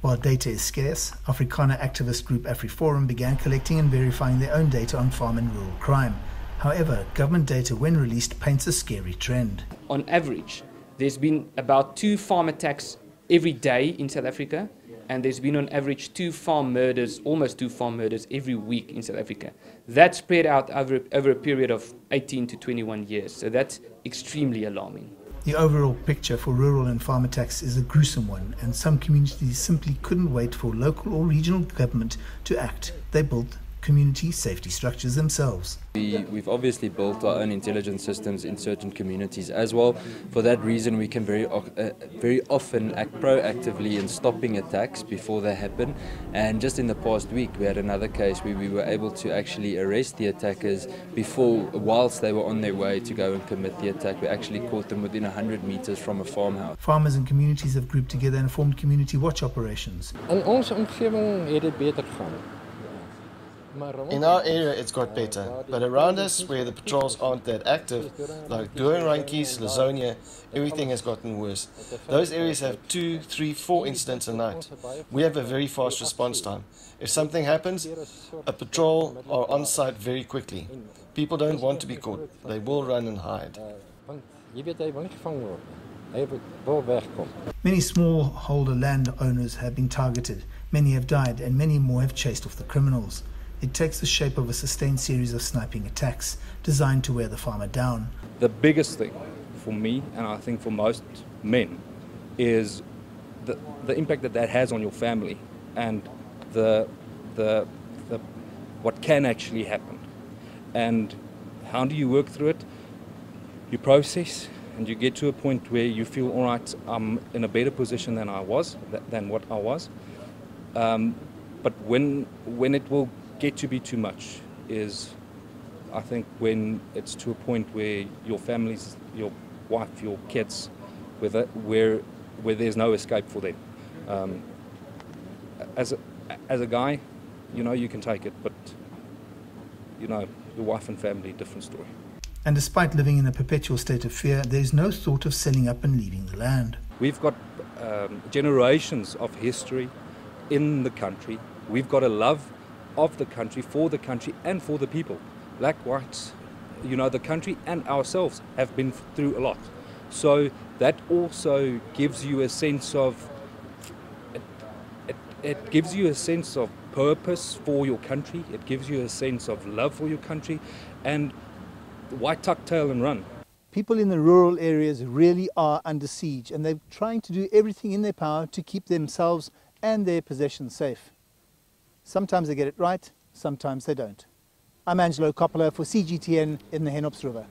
While data is scarce, Afrikaner activist group AfriForum began collecting and verifying their own data on farm and rural crime. However, government data when released paints a scary trend. On average, there's been about 2 farm attacks every day in South Africa, and there's been on average 2 farm murders, almost 2 farm murders every week in South Africa. That's spread out over a period of 18 to 21 years, so that's extremely alarming. The overall picture for rural and farm attacks is a gruesome one, and some communities simply couldn't wait for local or regional government to act. They built community safety structures themselves. We've obviously built our own intelligence systems in certain communities as well. For that reason, we can very often act proactively in stopping attacks before they happen. And just in the past week, we had another case where we were able to actually arrest the attackers whilst they were on their way to go and commit the attack. We actually caught them within 100 meters from a farmhouse. Farmers and communities have grouped together and formed community watch operations. In onze omgewing het dit beter gegaan. In our area it's got better, but around us where the patrols aren't that active, like Doornrandjies, Lazonia, everything has gotten worse. Those areas have 2, 3, 4 incidents a night. We have a very fast response time. If something happens, a patrol are on site very quickly. People don't want to be caught, they will run and hide. Many smallholder landowners have been targeted, many have died, and many more have chased off the criminals. It takes the shape of a sustained series of sniping attacks designed to wear the farmer down. The biggest thing for me, and I think for most men, is the impact that has on your family and what can actually happen. And how do you work through it? You process, and you get to a point where you feel, all right, I'm in a better position than what I was. But when it will get to be too much is, I think, when it's to a point where your families, your wife, your kids, where there's no escape for them. As a guy, you can take it, but your wife and family, different story. And despite living in a perpetual state of fear, there's no thought of selling up and leaving the land. We've got generations of history in the country. We've got a love of the country, for the country and for the people. Black, whites, the country and ourselves have been through a lot. So that also gives you a sense of, it gives you a sense of purpose for your country. It gives you a sense of love for your country, and why tuck tail and run? People in the rural areas really are under siege, and they're trying to do everything in their power to keep themselves and their possessions safe. Sometimes they get it right, sometimes they don't. I'm Angelo Coppola for CGTN in the Hennops River.